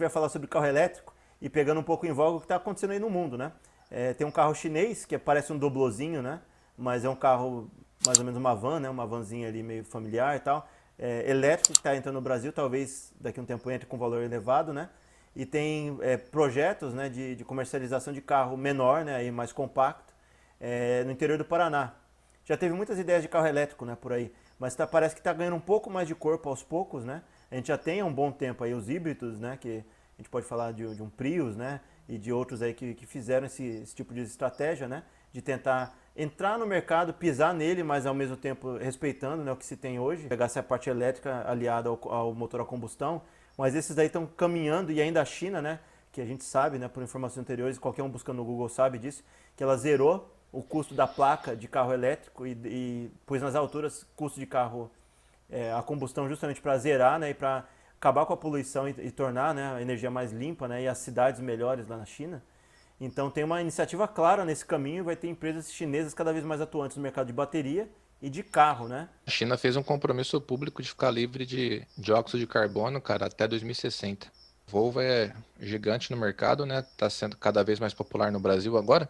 vai falar sobre carro elétrico e pegando um pouco em voga o que está acontecendo aí no mundo, né? Tem um carro chinês que parece um doblozinho, né? Mas é um carro mais ou menos uma van, né? Uma vanzinha ali meio familiar e tal. Elétrico que está entrando no Brasil, talvez daqui a um tempo entre com valor elevado, né? E tem projetos, né, de comercialização de carro menor, né, aí mais compacto, no interior do Paraná. Já teve muitas ideias de carro elétrico, né, por aí, mas parece que está ganhando um pouco mais de corpo aos poucos, né? A gente já tem há um bom tempo aí os híbridos, né, que a gente pode falar de um Prius, né, e de outros aí que fizeram esse tipo de estratégia, né, de tentar entrar no mercado, pisar nele, mas ao mesmo tempo respeitando, né, o que se tem hoje, pegar essa parte elétrica aliada ao motor a combustão, mas esses daí estão caminhando e ainda a China, né, que a gente sabe, né, por informações anteriores, qualquer um buscando no Google sabe disso, que ela zerou o custo da placa de carro elétrico e pôs nas alturas custo de carro a combustão justamente para zerar, né, e para acabar com a poluição e tornar, né, a energia mais limpa, né, e as cidades melhores lá na China. Então tem uma iniciativa clara nesse caminho, vai ter empresas chinesas cada vez mais atuantes no mercado de bateria e de carro, né? A China fez um compromisso público de ficar livre de dióxido de carbono, cara, até 2060. Volvo é gigante no mercado, né? Tá sendo cada vez mais popular no Brasil agora.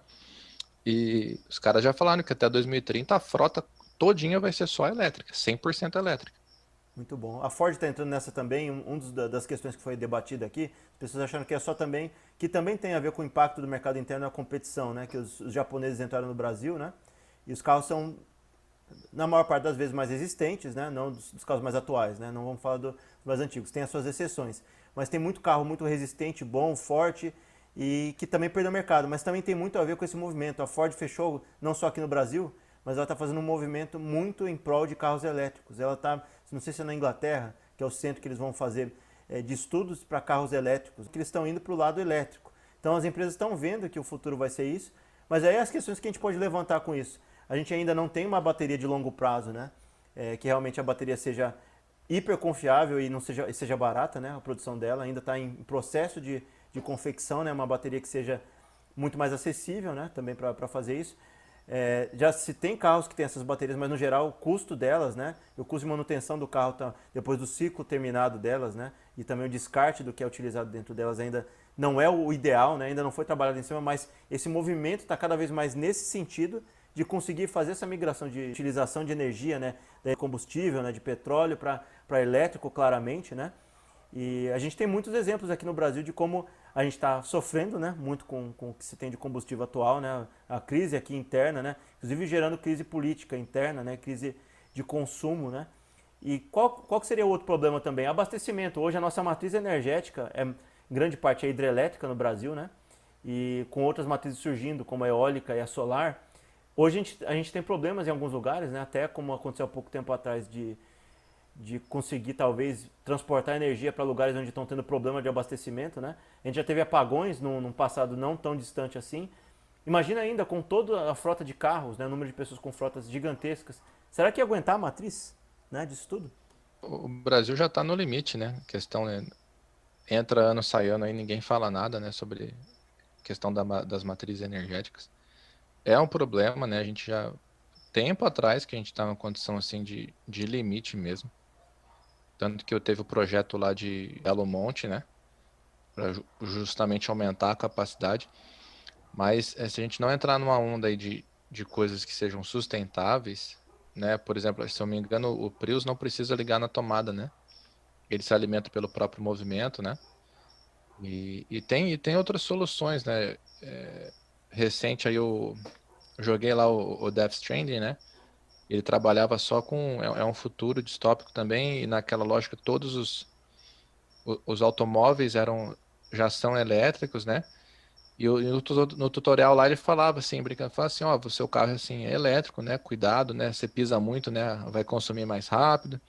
E os caras já falaram que até 2030 a frota todinha vai ser só elétrica, 100% elétrica. Muito bom. A Ford está entrando nessa também, das questões que foi debatida aqui, as pessoas achando que é só também, que também tem a ver com o impacto do mercado interno e a competição, né? Que os japoneses entraram no Brasil, né? E os carros são, na maior parte das vezes, mais resistentes, né? Não dos carros mais atuais, né? Não vamos falar dos mais antigos, tem as suas exceções. Mas tem muito carro muito resistente, bom, forte e que também perdeu mercado. Mas também tem muito a ver com esse movimento. A Ford fechou, não só aqui no Brasil, mas ela está fazendo um movimento muito em prol de carros elétricos. Ela está, não sei se é na Inglaterra, que é o centro que eles vão fazer de estudos para carros elétricos, que eles estão indo para o lado elétrico. Então as empresas estão vendo que o futuro vai ser isso, mas aí as questões que a gente pode levantar com isso. A gente ainda não tem uma bateria de longo prazo, né? Que realmente a bateria seja hiper confiável e não seja barata, né? A produção dela ainda está em processo de confecção, né? Uma bateria que seja muito mais acessível, né? Também para fazer isso. Já se tem carros que tem essas baterias, mas no geral o custo delas, né? O custo de manutenção do carro depois do ciclo terminado delas, né? E também o descarte do que é utilizado dentro delas ainda não é o ideal, né? Ainda não foi trabalhado em cima, mas esse movimento está cada vez mais nesse sentido de conseguir fazer essa migração de utilização de energia, né? De combustível, né? De petróleo para elétrico, claramente, né? E a gente tem muitos exemplos aqui no Brasil de como a gente está sofrendo, né, muito com o que se tem de combustível atual, né, a crise aqui interna, né, inclusive gerando crise política interna, né, crise de consumo, né. E qual que seria o outro problema também? Abastecimento. Hoje a nossa matriz energética em grande parte é hidrelétrica no Brasil, né, e com outras matrizes surgindo, como a eólica e a solar. Hoje a gente tem problemas em alguns lugares, né, até como aconteceu há pouco tempo atrás de conseguir talvez transportar energia para lugares onde estão tendo problema de abastecimento, né? A gente já teve apagões num passado não tão distante assim. Imagina ainda com toda a frota de carros, né? O número de pessoas com frotas gigantescas. Será que ia aguentar a matriz, né? Disso tudo? O Brasil já está no limite, né? Questão, né? Entra ano, sai ano aí, ninguém fala nada, né? Sobre questão das matrizes energéticas. É um problema, né? A gente já tempo atrás que a gente está numa condição assim de limite mesmo. Tanto que eu teve o projeto lá de Belo Monte, né? Para justamente aumentar a capacidade. Mas se a gente não entrar numa onda aí de coisas que sejam sustentáveis, né? Por exemplo, se eu não me engano, o Prius não precisa ligar na tomada, né? Ele se alimenta pelo próprio movimento, né? E tem outras soluções, né? Recente aí eu joguei lá o Death Stranding, né? Ele trabalhava só com. É um futuro distópico também, e naquela lógica todos os automóveis já são elétricos, né? No tutorial lá ele falava assim, brincando, falava assim, ó, o seu carro assim, é elétrico, né? Cuidado, né? Você pisa muito, né? Vai consumir mais rápido.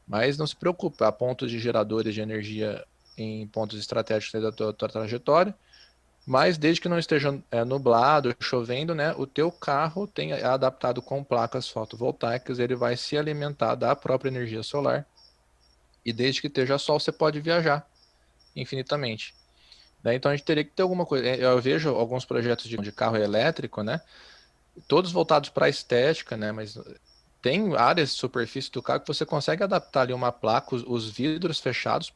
Mas não se preocupe, há pontos de geradores de energia em pontos estratégicos da tua trajetória. Mas desde que não esteja nublado, chovendo, né? O teu carro é adaptado com placas fotovoltaicas, ele vai se alimentar da própria energia solar. E desde que esteja sol, você pode viajar infinitamente. Né? Então a gente teria que ter alguma coisa. Eu vejo alguns projetos de carro elétrico, né? Todos voltados para a estética, né? Mas tem áreas de superfície do carro que você consegue adaptar ali uma placa, os vidros fechados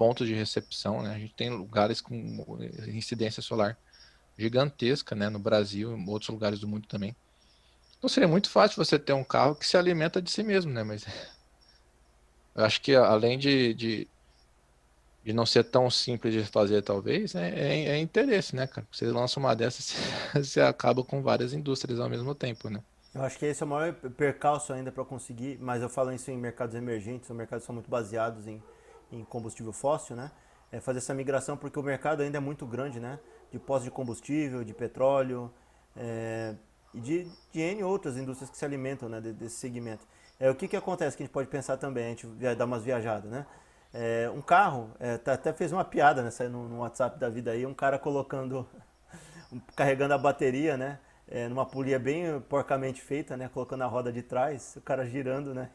pontos de recepção, né? A gente tem lugares com incidência solar gigantesca, né? No Brasil e em outros lugares do mundo também. Então seria muito fácil você ter um carro que se alimenta de si mesmo, né? Mas eu acho que além de não ser tão simples de fazer, talvez, né? É interesse, né, cara? Você lança uma dessas, você acaba com várias indústrias ao mesmo tempo, né? Eu acho que esse é o maior percalço ainda para conseguir, mas eu falo isso em mercados emergentes, os mercados são muito baseados em combustível fóssil, né? É fazer essa migração porque o mercado ainda é muito grande, né? De postos de combustível, de petróleo, e de N outras indústrias que se alimentam, né, desse segmento. O que acontece que a gente pode pensar também, a gente vai dar umas viajadas, né? Um carro, até fez uma piada, né, saiu no WhatsApp da vida aí, um cara colocando carregando a bateria, né? Numa polia bem porcamente feita, né? Colocando a roda de trás, o cara girando, né?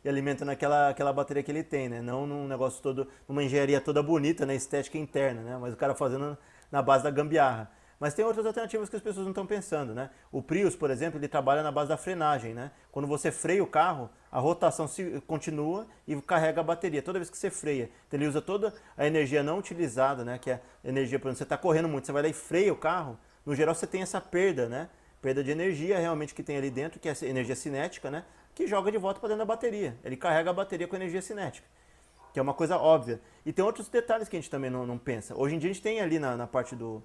E alimentando aquela bateria que ele tem, né? Não num negócio todo, numa engenharia toda bonita, né? Estética interna, né? Mas o cara fazendo na base da gambiarra. Mas tem outras alternativas que as pessoas não estão pensando, né? O Prius, por exemplo, ele trabalha na base da frenagem, né? Quando você freia o carro, a rotação continua e carrega a bateria toda vez que você freia. Então ele usa toda a energia não utilizada, né? Que é energia, por exemplo, você está correndo muito, você vai lá e freia o carro, no geral você tem essa perda, né? Perda de energia realmente que tem ali dentro, que é a energia cinética, né? Que joga de volta para dentro da bateria. Ele carrega a bateria com energia cinética, que é uma coisa óbvia. E tem outros detalhes que a gente também não pensa. Hoje em dia a gente tem ali na parte do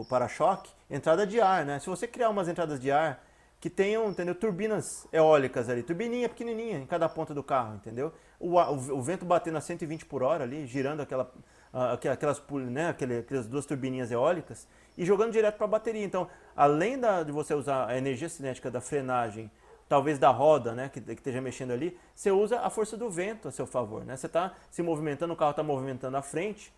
para-choque entrada de ar, né? Se você criar umas entradas de ar que tenham, entendeu, turbinas eólicas ali, turbininha pequenininha em cada ponta do carro, entendeu? O vento batendo a 120 por hora ali, girando aquelas duas turbininhas eólicas e jogando direto para a bateria. Então, além de você usar a energia cinética da frenagem, talvez da roda, né, que esteja mexendo ali, você usa a força do vento a seu favor, né? Você está se movimentando, o carro está movimentando à frente,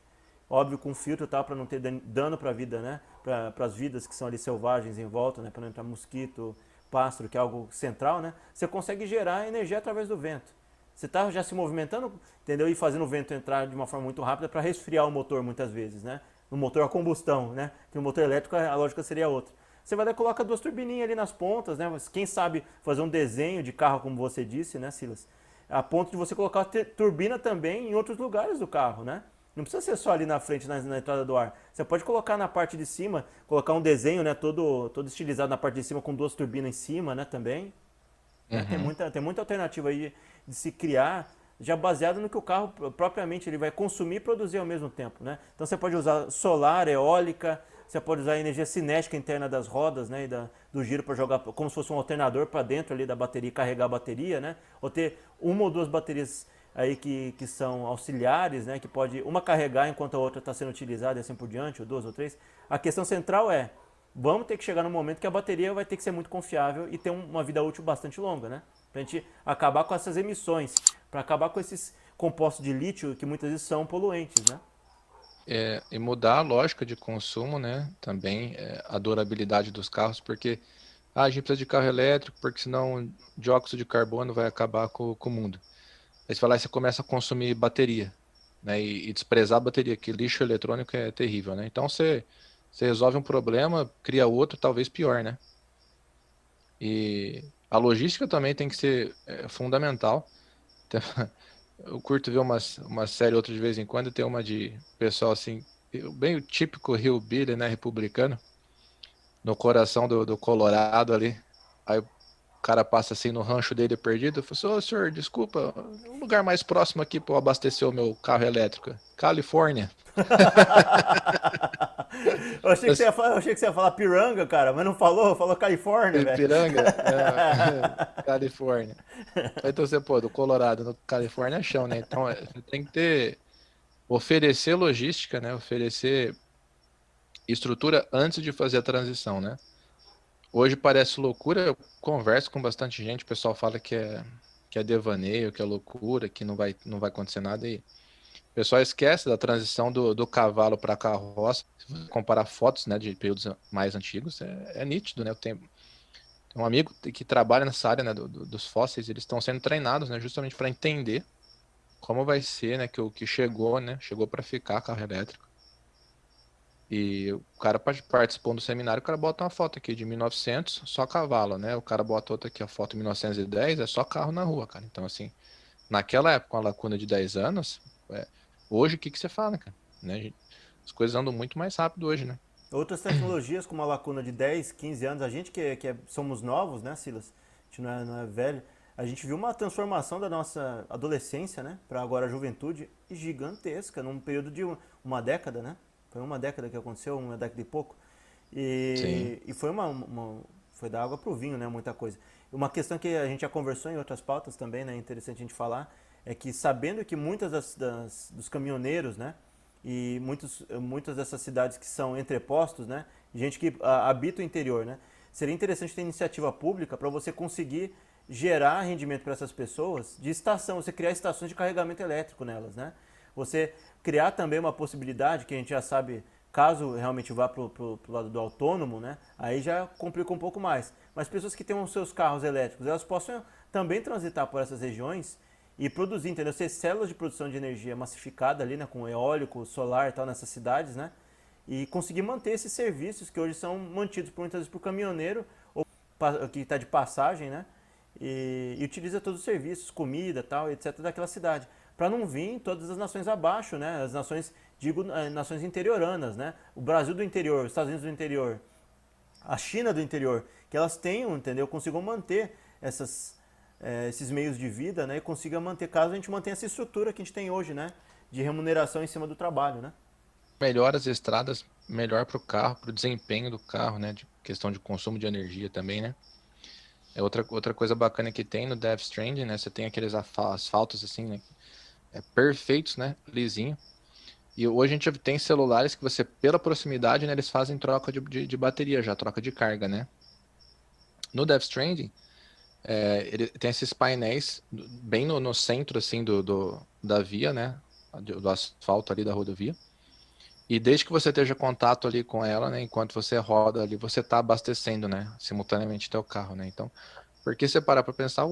óbvio com filtro, tá, para não ter dano para a vida, né, para as vidas que são ali selvagens em volta, né, para não entrar mosquito, pássaro, que é algo central, né? Você consegue gerar energia através do vento. Você está já se movimentando, entendeu? E fazendo o vento entrar de uma forma muito rápida para resfriar o motor muitas vezes, né? No motor a combustão, né? Que o motor elétrico a lógica seria outra. Você vai lá e coloca duas turbininhas ali nas pontas, né? Mas quem sabe fazer um desenho de carro, como você disse, né, Silas? A ponto de você colocar turbina também em outros lugares do carro, né? Não precisa ser só ali na frente, na entrada do ar. Você pode colocar na parte de cima, colocar um desenho, né, todo estilizado na parte de cima com duas turbinas em cima, né, também. Né? Uhum. Tem muita alternativa aí de se criar, já baseado no que o carro propriamente ele vai consumir e produzir ao mesmo tempo, né? Então você pode usar solar, eólica, você pode usar a energia cinética interna das rodas, né, e do giro para jogar como se fosse um alternador para dentro ali da bateria e carregar a bateria, né? Ou ter uma ou duas baterias aí que são auxiliares, né, que pode uma carregar enquanto a outra está sendo utilizada e assim por diante, ou duas ou três. A questão central é, vamos ter que chegar no momento que a bateria vai ter que ser muito confiável e ter uma vida útil bastante longa, né? Para a gente acabar com essas emissões, para acabar com esses compostos de lítio que muitas vezes são poluentes, né? E mudar a lógica de consumo, né? Também a durabilidade dos carros, porque a gente precisa de carro elétrico, porque senão o dióxido de carbono vai acabar com o mundo. Aí você vai lá e você começa a consumir bateria, né? E desprezar a bateria, que lixo eletrônico é terrível, né? Então você resolve um problema, cria outro, talvez pior, né? E a logística também tem que ser fundamental. Então, eu curto ver uma série outra de vez em quando, tem uma de pessoal assim, bem o típico hillbilly, né, republicano, no coração do Colorado ali. Aí o cara passa assim no rancho dele perdido, fala assim, ô senhor, desculpa, um lugar mais próximo aqui para eu abastecer o meu carro elétrico. Califórnia. Eu achei que você ia falar piranga, cara, mas não falou, falou Califórnia, velho. Ipiranga? Não, Califórnia. Então você, pô, do Colorado no Califórnia é chão, né? Então você tem que oferecer logística, né? Oferecer estrutura antes de fazer a transição, né? Hoje parece loucura, eu converso com bastante gente, o pessoal fala que é devaneio, que é loucura, que não vai acontecer nada e o pessoal esquece da transição do cavalo para a carroça. Se você comparar fotos, né, de períodos mais antigos, é nítido, né? Tem um amigo que trabalha nessa área, né, dos fósseis, eles estão sendo treinados, né, justamente para entender como vai ser, né, que o que chegou, né, chegou para ficar carro elétrico. E o cara participando do seminário, o cara bota uma foto aqui de 1900, só cavalo, né? O cara bota outra aqui, a foto de 1910, é só carro na rua, cara. Então, assim, naquela época, com a lacuna de 10 anos, Hoje, o que que você fala, cara? Né? As coisas andam muito mais rápido hoje, né? Outras tecnologias, como a lacuna de 10, 15 anos, a gente somos novos, né, Silas? A gente não é velho. A gente viu uma transformação da nossa adolescência, né, para agora a juventude gigantesca, num período de uma década, né? Foi uma década que aconteceu, uma década e pouco. Sim. E foi foi da água pro vinho, né, muita coisa. Uma questão que a gente já conversou em outras pautas também, né, interessante a gente falar, é que sabendo que muitas dos caminhoneiros, né, e muitas dessas cidades que são entrepostos, né, gente que habita o interior, né, seria interessante ter iniciativa pública para você conseguir gerar rendimento para essas pessoas de estação, você criar estações de carregamento elétrico nelas, né? Você criar também uma possibilidade que a gente já sabe, caso realmente vá para o lado do autônomo, né? Aí já complica um pouco mais. Mas pessoas que tenham os seus carros elétricos, elas possam também transitar por essas regiões e produzir, entendeu? Ser células de produção de energia massificada ali, né? Com eólico, solar e tal nessas cidades, né? E conseguir manter esses serviços que hoje são mantidos por, muitas vezes por caminhoneiro ou que está de passagem, né? E utiliza todos os serviços, comida, tal, etc. daquela cidade, para não vir todas as nações abaixo, né? As nações, digo, nações interioranas, né? O Brasil do interior, os Estados Unidos do interior, a China do interior, que elas tenham, entendeu? Consigam manter esses meios de vida, né? E consigam manter, caso a gente mantenha essa estrutura que a gente tem hoje, né? De remuneração em cima do trabalho, né? Melhor as estradas, melhor para o carro, para o desempenho do carro, né? De questão de consumo de energia também, né? É outra coisa bacana que tem no Death Stranding, né? Você tem aqueles asfaltos assim, né? Perfeitos, né? Lisinho. E hoje a gente tem celulares que você, pela proximidade, né? Eles fazem troca de bateria já, troca de carga, né? No Death Stranding, ele tem esses painéis bem no centro, assim, da via, né? Do asfalto ali da rodovia. E desde que você esteja contato ali com ela, né? Enquanto você roda ali, você está abastecendo, né? Simultaneamente teu carro, né? Então, porque você parar para pensar,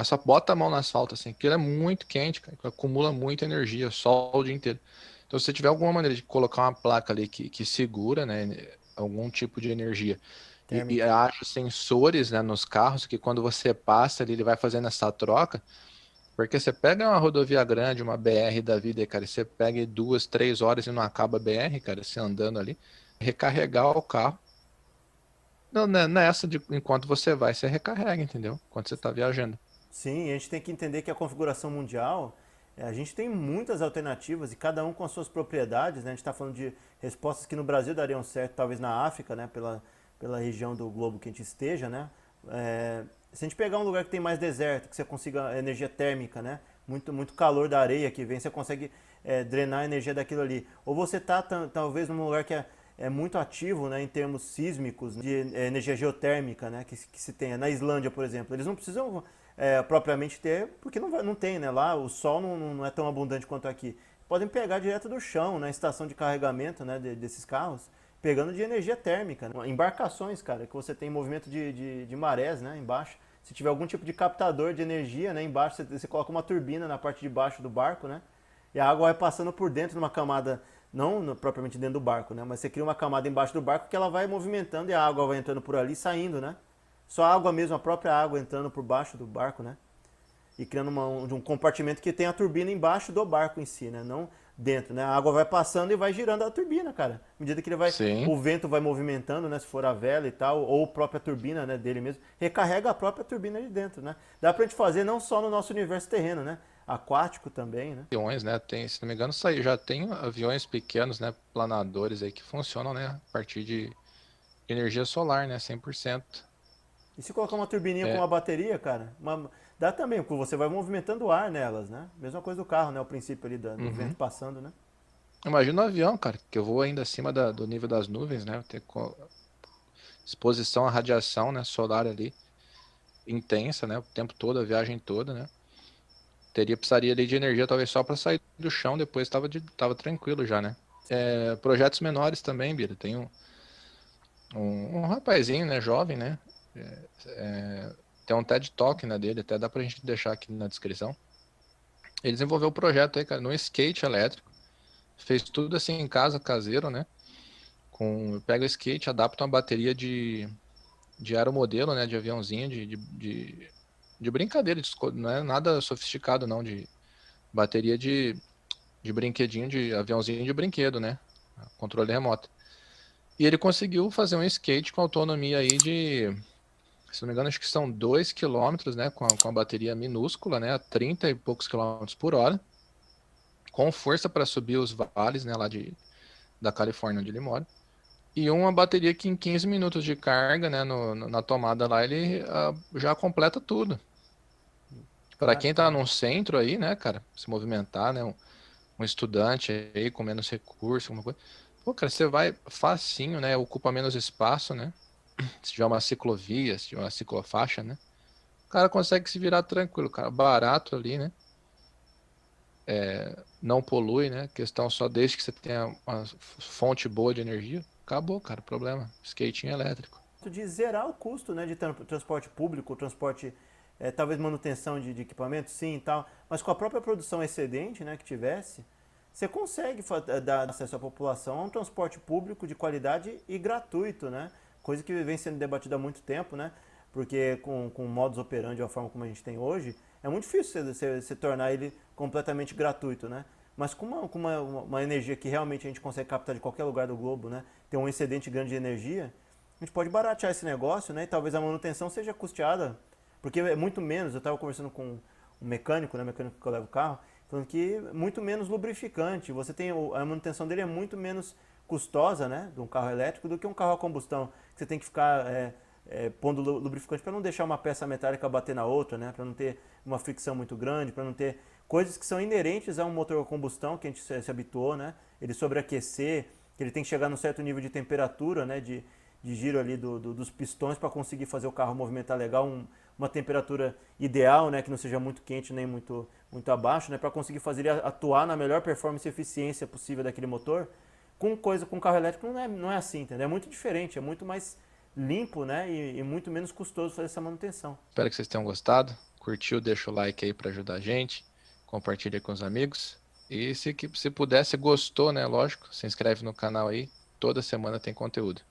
só bota a mão no asfalto, assim, aquilo é muito quente, cara, acumula muita energia, sol o dia inteiro. Então, se você tiver alguma maneira de colocar uma placa ali que segura, né, algum tipo de energia, e Térmica. haja sensores, né, nos carros, que quando você passa ali, ele vai fazendo essa troca, porque você pega uma rodovia grande, uma BR da vida, cara, e você pega 2, 3 horas e não acaba a BR, cara, você andando ali, recarregar o carro, não, né, nessa de enquanto você vai, você recarrega, entendeu? Enquanto você tá viajando. Sim, a gente tem que entender que a configuração mundial, a gente tem muitas alternativas e cada um com as suas propriedades, né? A gente está falando de respostas que no Brasil dariam certo, talvez na África, né? Pela região do globo que a gente esteja, né? Se a gente pegar um lugar que tem mais deserto, que você consiga energia térmica, né? Muito calor da areia que vem, você consegue drenar a energia daquilo ali. Ou você está talvez num lugar que é muito ativo, né, em termos sísmicos, de energia geotérmica, né, que se tenha. Na Islândia, por exemplo, eles não precisam propriamente ter, porque não tem, né, lá o sol não é tão abundante quanto aqui. Podem pegar direto do chão, na estação de carregamento, né, desses carros, pegando de energia térmica, né? Embarcações, cara, que você tem movimento de marés, né, embaixo. Se tiver algum tipo de captador de energia, né, embaixo você coloca uma turbina na parte de baixo do barco, né, e a água vai passando por dentro de uma camada, não propriamente dentro do barco, né? Mas você cria uma camada embaixo do barco que ela vai movimentando e a água vai entrando por ali e saindo, né? Só a água mesmo, a própria água entrando por baixo do barco, né? E criando um compartimento que tem a turbina embaixo do barco em si, né? Não dentro, né? A água vai passando e vai girando a turbina, cara. À medida que Sim. o vento vai movimentando, né? Se for a vela e tal, ou a própria turbina, né? Dele mesmo, recarrega a própria turbina de dentro, né? Dá pra gente fazer não só no nosso universo terreno, né? Aquático também, né? Aviões, né? Tem, se não me engano, isso aí já tem aviões pequenos, né? Planadores aí que funcionam, né? A partir de energia solar, né? 100%. E se colocar uma turbininha com É, uma bateria, cara, dá também, porque você vai movimentando o ar nelas, né? Mesma coisa do carro, né? O princípio ali do vento uhum. passando, né? Imagina um avião, cara, que eu vou ainda acima do nível das nuvens, né? Ter exposição à radiação, né? Solar ali intensa, né? O tempo todo, a viagem toda, né? Precisaria ali de energia talvez só para sair do chão, depois tava tranquilo já, né? Projetos menores também, Bira. Tem um rapazinho, né? Jovem, né? Tem um TED Talk, né, dele, até dá pra gente deixar aqui na descrição. Ele desenvolveu o projeto aí, cara, no skate elétrico. Fez tudo assim em casa, caseiro, né? Pega o skate, adapta uma bateria de aeromodelo, né? De aviãozinho, de brincadeira, não é nada sofisticado, não, de bateria de brinquedinho, de aviãozinho de brinquedo, né? Controle remoto. E ele conseguiu fazer um skate com autonomia aí de, se não me engano, acho que são 2 quilômetros, né? Com a bateria minúscula, né? A 30 e poucos quilômetros por hora. Com força para subir os vales, né? Lá da Califórnia, onde ele mora. E uma bateria que em 15 minutos de carga, né? Na tomada lá, ele já completa tudo. Para Cara, quem tá num centro aí, né, cara? Se movimentar, né? Um estudante aí com menos recurso, alguma coisa. Pô, cara, você vai facinho, né? Ocupa menos espaço, né? Se tiver uma ciclovia, se tiver uma ciclofaixa, né? O cara consegue se virar tranquilo, cara. Barato ali, né? Não polui, né? Questão só desde que você tenha uma fonte boa de energia. Acabou, cara, o problema. Skatinho elétrico. de zerar o custo, né, de transporte público, transporte, talvez manutenção de equipamento, sim e tal, mas com a própria produção excedente, né, que tivesse, você consegue dar acesso à população a um transporte público de qualidade e gratuito, né? Coisa que vem sendo debatida há muito tempo, né? Porque com modus operandi, a forma como a gente tem hoje, é muito difícil você tornar ele completamente gratuito, né? Mas com uma energia que realmente a gente consegue captar de qualquer lugar do globo, né? Tem um excedente grande de energia, a gente pode baratear esse negócio, né? E talvez a manutenção seja custeada, porque é muito menos. Eu estava conversando com um mecânico, né? Mecânico que eu levo o carro, falando que é muito menos lubrificante. Você tem a manutenção dele é muito menos custosa, né? De um carro elétrico do que um carro a combustão. Que você tem que ficar pondo lubrificante para não deixar uma peça metálica bater na outra, né? Para não ter uma fricção muito grande, para não ter coisas que são inerentes a um motor a combustão que a gente se habituou, né? Ele sobreaquecer, que ele tem que chegar num certo nível de temperatura, né? De giro ali dos pistões para conseguir fazer o carro movimentar legal, uma temperatura ideal, né, que não seja muito quente nem muito abaixo, né, para conseguir fazer ele atuar na melhor performance e eficiência possível daquele motor. Com carro elétrico não é assim, entendeu? É muito diferente, é muito mais limpo, né, e muito menos custoso fazer essa manutenção. Espero que vocês tenham gostado. Curtiu, deixa o like aí para ajudar a gente. Compartilha com os amigos. E se puder, se gostou, né? Lógico, se inscreve no canal aí. Toda semana tem conteúdo.